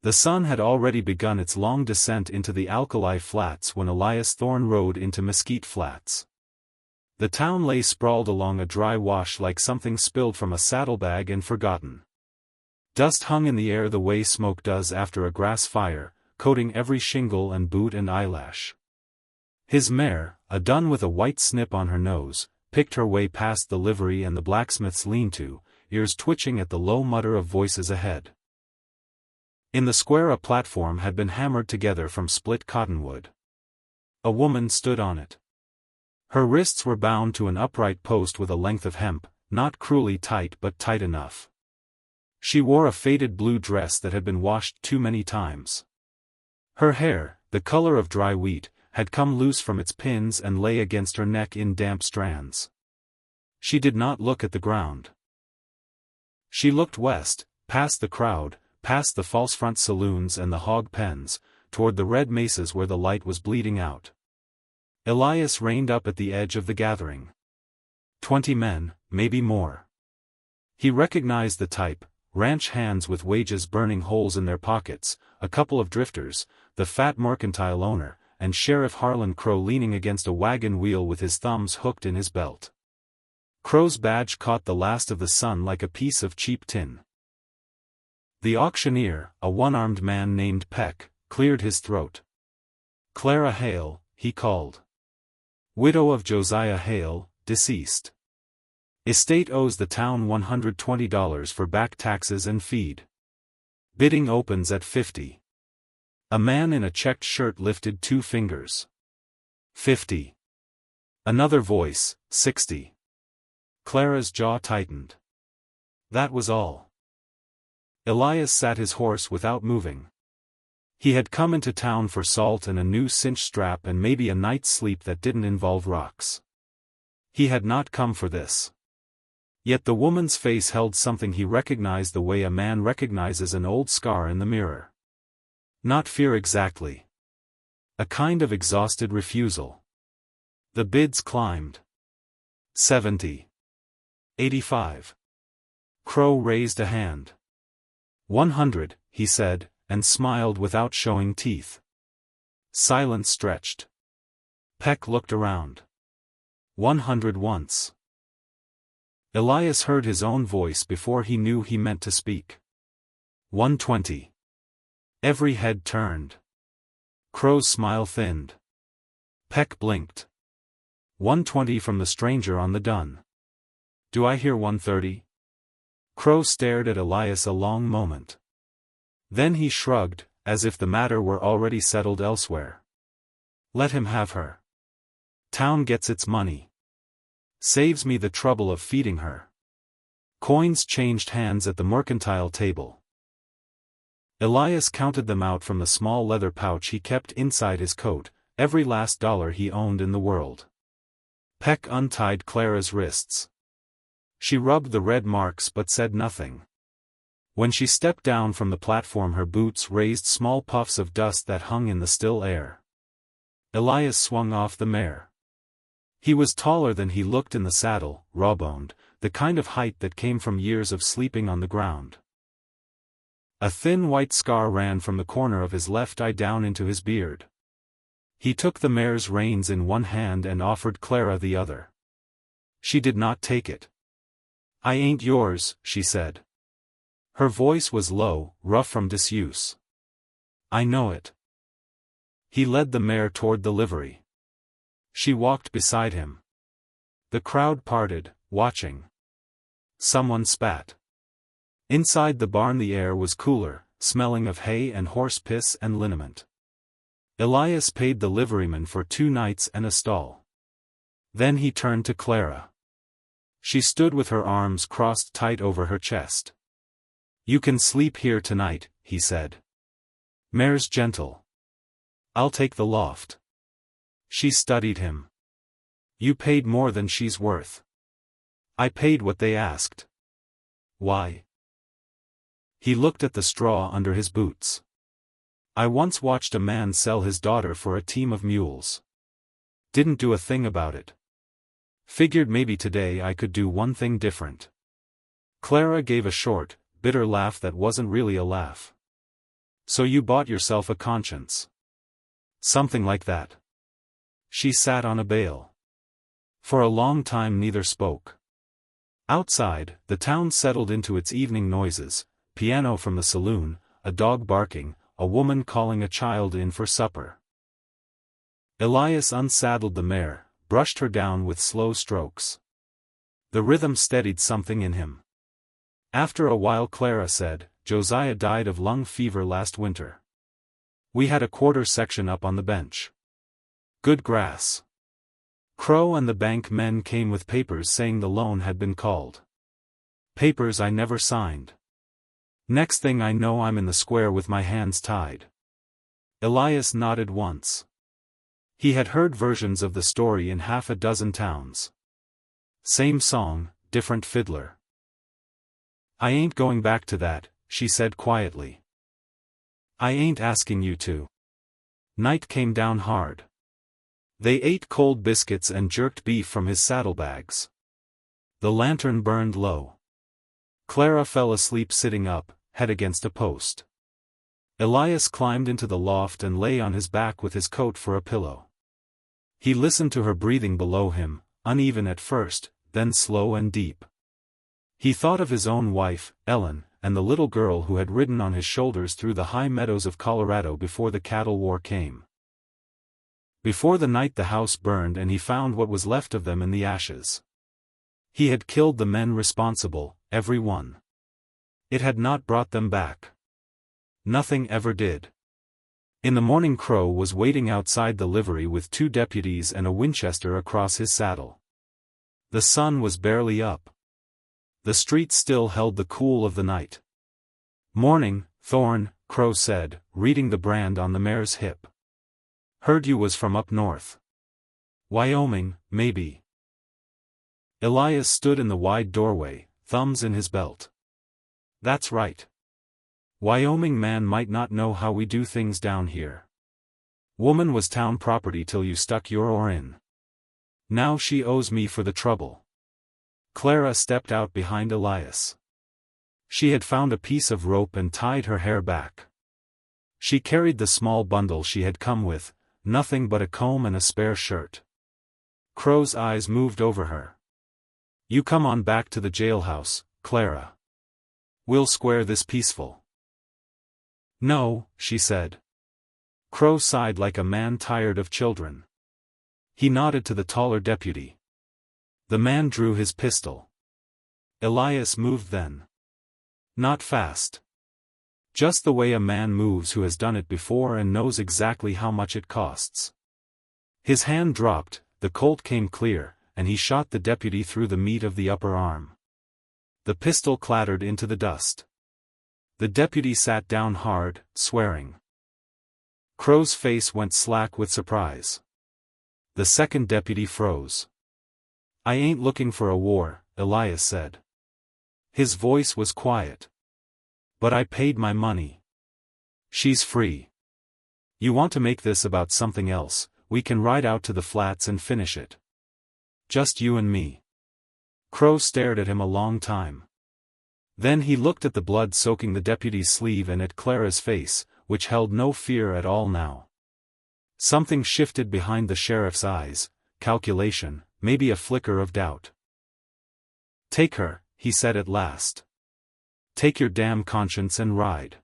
The sun had already begun its long descent into the alkali flats when Elias Thorne rode into Mesquite Flats. The town lay sprawled along a dry wash like something spilled from a saddlebag and forgotten. Dust hung in the air the way smoke does after a grass fire, coating every shingle and boot and eyelash. His mare, a dun with a white snip on her nose, picked her way past the livery and the blacksmith's lean-to, ears twitching at the low mutter of voices ahead. In the square a platform had been hammered together from split cottonwood. A woman stood on it. Her wrists were bound to an upright post with a length of hemp, not cruelly tight but tight enough. She wore a faded blue dress that had been washed too many times. Her hair, the color of dry wheat, had come loose from its pins and lay against her neck in damp strands. She did not look at the ground. She looked west, past the crowd, past the false front saloons and the hog pens, toward the red mesas where the light was bleeding out. Elias reined up at the edge of the gathering. 20 men, maybe more. He recognized the type, ranch hands with wages burning holes in their pockets, a couple of drifters, the fat mercantile owner, and Sheriff Harlan Crow leaning against a wagon wheel with his thumbs hooked in his belt. Crow's badge caught the last of the sun like a piece of cheap tin. The auctioneer, a one-armed man named Peck, cleared his throat. Clara Hale, he called. Widow of Josiah Hale, deceased. Estate owes the town $120 for back taxes and feed. Bidding opens at $50. A man in a checked shirt lifted 2 fingers. $50. Another voice, $60. Clara's jaw tightened. That was all. Elias sat his horse without moving. He had come into town for salt and a new cinch strap and maybe a night's sleep that didn't involve rocks. He had not come for this. Yet the woman's face held something he recognized the way a man recognizes an old scar in the mirror. Not fear exactly. A kind of exhausted refusal. The bids climbed. 70. 85. Crow raised a hand. 100, he said, and smiled without showing teeth. Silence stretched. Peck looked around. 100 once. Elias heard his own voice before he knew he meant to speak. 120. Every head turned. Crow's smile thinned. Peck blinked. 120 from the stranger on the dun. Do I hear 130? Crow stared at Elias a long moment. Then he shrugged, as if the matter were already settled elsewhere. Let him have her. Town gets its money. Saves me the trouble of feeding her. Coins changed hands at the mercantile table. Elias counted them out from the small leather pouch he kept inside his coat, every last dollar he owned in the world. Peck untied Clara's wrists. She rubbed the red marks but said nothing. When she stepped down from the platform her boots raised small puffs of dust that hung in the still air. Elias swung off the mare. He was taller than he looked in the saddle, raw-boned, the kind of height that came from years of sleeping on the ground. A thin white scar ran from the corner of his left eye down into his beard. He took the mare's reins in one hand and offered Clara the other. She did not take it. I ain't yours, she said. Her voice was low, rough from disuse. I know it. He led the mare toward the livery. She walked beside him. The crowd parted, watching. Someone spat. Inside the barn the air was cooler, smelling of hay and horse piss and liniment. Elias paid the liveryman for 2 nights and a stall. Then he turned to Clara. She stood with her arms crossed tight over her chest. You can sleep here tonight, he said. Mare's gentle. I'll take the loft. She studied him. You paid more than she's worth. I paid what they asked. Why? He looked at the straw under his boots. I once watched a man sell his daughter for a team of mules. Didn't do a thing about it. Figured maybe today I could do one thing different. Clara gave a short, bitter laugh that wasn't really a laugh. So you bought yourself a conscience. Something like that. She sat on a bale. For a long time neither spoke. Outside, the town settled into its evening noises, piano from the saloon, a dog barking, a woman calling a child in for supper. Elias unsaddled the mare, brushed her down with slow strokes. The rhythm steadied something in him. After a while Clara said, "Josiah died of lung fever last winter. We had a quarter section up on the bench. Good grass." Crow and the bank men came with papers saying the loan had been called. Papers I never signed. Next thing I know I'm in the square with my hands tied. Elias nodded once. He had heard versions of the story in half a dozen towns. Same song, different fiddler. "I ain't going back to that," she said quietly. "I ain't asking you to." Night came down hard. They ate cold biscuits and jerked beef from his saddlebags. The lantern burned low. Clara fell asleep sitting up, head against a post. Elias climbed into the loft and lay on his back with his coat for a pillow. He listened to her breathing below him, uneven at first, then slow and deep. He thought of his own wife, Ellen, and the little girl who had ridden on his shoulders through the high meadows of Colorado before the cattle war came. Before the night the house burned and he found what was left of them in the ashes. He had killed the men responsible, every one. It had not brought them back. Nothing ever did. In the morning Crow was waiting outside the livery with 2 deputies and a Winchester across his saddle. The sun was barely up. The street still held the cool of the night. "Morning, Thorne," Crow said, reading the brand on the mare's hip. "Heard you was from up north. Wyoming, maybe." Elias stood in the wide doorway, thumbs in his belt. "That's right. Wyoming man might not know how we do things down here. Woman was town property till you stuck your oar in. Now she owes me for the trouble." Clara stepped out behind Elias. She had found a piece of rope and tied her hair back. She carried the small bundle she had come with, nothing but a comb and a spare shirt. Crow's eyes moved over her. "You come on back to the jailhouse, Clara. We'll square this peaceful." "No," she said. Crow sighed like a man tired of children. He nodded to the taller deputy. The man drew his pistol. Elias moved then. Not fast. Just the way a man moves who has done it before and knows exactly how much it costs. His hand dropped, the Colt came clear, and he shot the deputy through the meat of the upper arm. The pistol clattered into the dust. The deputy sat down hard, swearing. Crow's face went slack with surprise. The second deputy froze. "I ain't looking for a war," Elias said. His voice was quiet. "But I paid my money. She's free. You want to make this about something else, we can ride out to the flats and finish it. Just you and me." Crow stared at him a long time. Then he looked at the blood soaking the deputy's sleeve and at Clara's face, which held no fear at all now. Something shifted behind the sheriff's eyes, calculation, maybe a flicker of doubt. "Take her," he said at last. "Take your damn conscience and ride.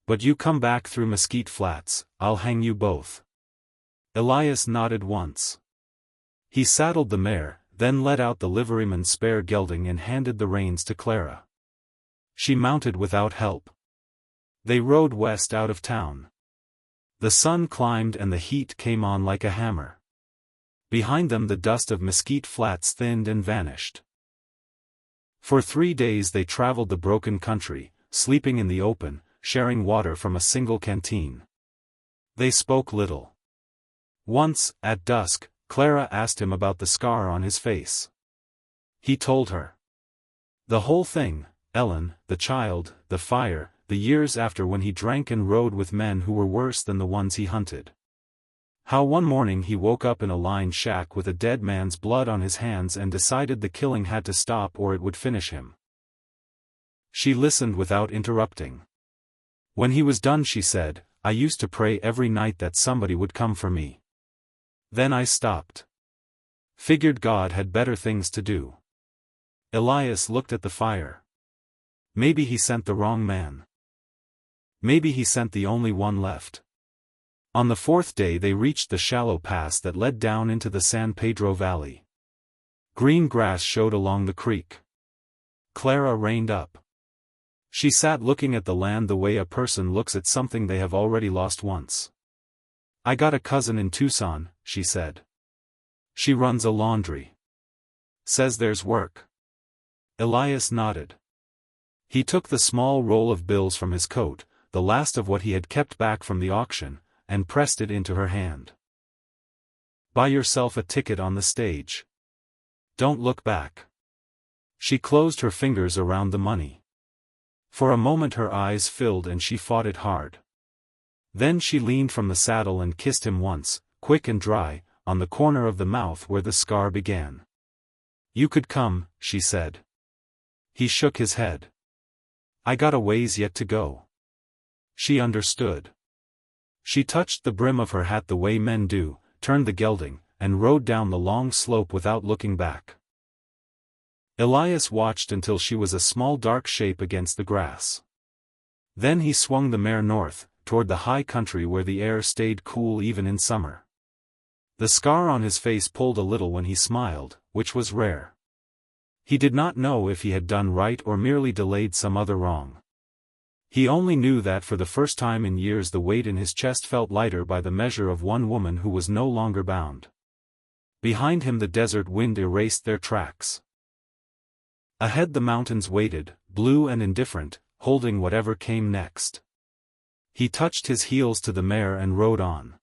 But you come back through Mesquite Flats, I'll hang you both." Elias nodded once. He saddled the mare, then let out the liveryman's spare gelding and handed the reins to Clara. She mounted without help. They rode west out of town. The sun climbed and the heat came on like a hammer. Behind them the dust of Mesquite Flats thinned and vanished. For 3 days they traveled the broken country, sleeping in the open, sharing water from a single canteen. They spoke little. Once, at dusk, Clara asked him about the scar on his face. He told her. The whole thing, Ellen, the child, the fire, the years after when he drank and rode with men who were worse than the ones he hunted. How one morning he woke up in a lined shack with a dead man's blood on his hands and decided the killing had to stop or it would finish him. She listened without interrupting. When he was done she said, I used to pray every night that somebody would come for me. Then I stopped. Figured God had better things to do. Elias looked at the fire. Maybe he sent the wrong man. Maybe he sent the only one left. On the fourth day they reached the shallow pass that led down into the San Pedro Valley. Green grass showed along the creek. Clara reined up. She sat looking at the land the way a person looks at something they have already lost once. I got a cousin in Tucson, she said. She runs a laundry. Says there's work. Elias nodded. He took the small roll of bills from his coat, the last of what he had kept back from the auction, and pressed it into her hand. Buy yourself a ticket on the stage. Don't look back. She closed her fingers around the money. For a moment her eyes filled and she fought it hard. Then she leaned from the saddle and kissed him once, quick and dry, on the corner of the mouth where the scar began. You could come, she said. He shook his head. I got a ways yet to go. She understood. She touched the brim of her hat the way men do, turned the gelding, and rode down the long slope without looking back. Elias watched until she was a small dark shape against the grass. Then he swung the mare north, toward the high country where the air stayed cool even in summer. The scar on his face pulled a little when he smiled, which was rare. He did not know if he had done right or merely delayed some other wrong. He only knew that for the first time in years the weight in his chest felt lighter by the measure of one woman who was no longer bound. Behind him the desert wind erased their tracks. Ahead the mountains waited, blue and indifferent, holding whatever came next. He touched his heels to the mare and rode on.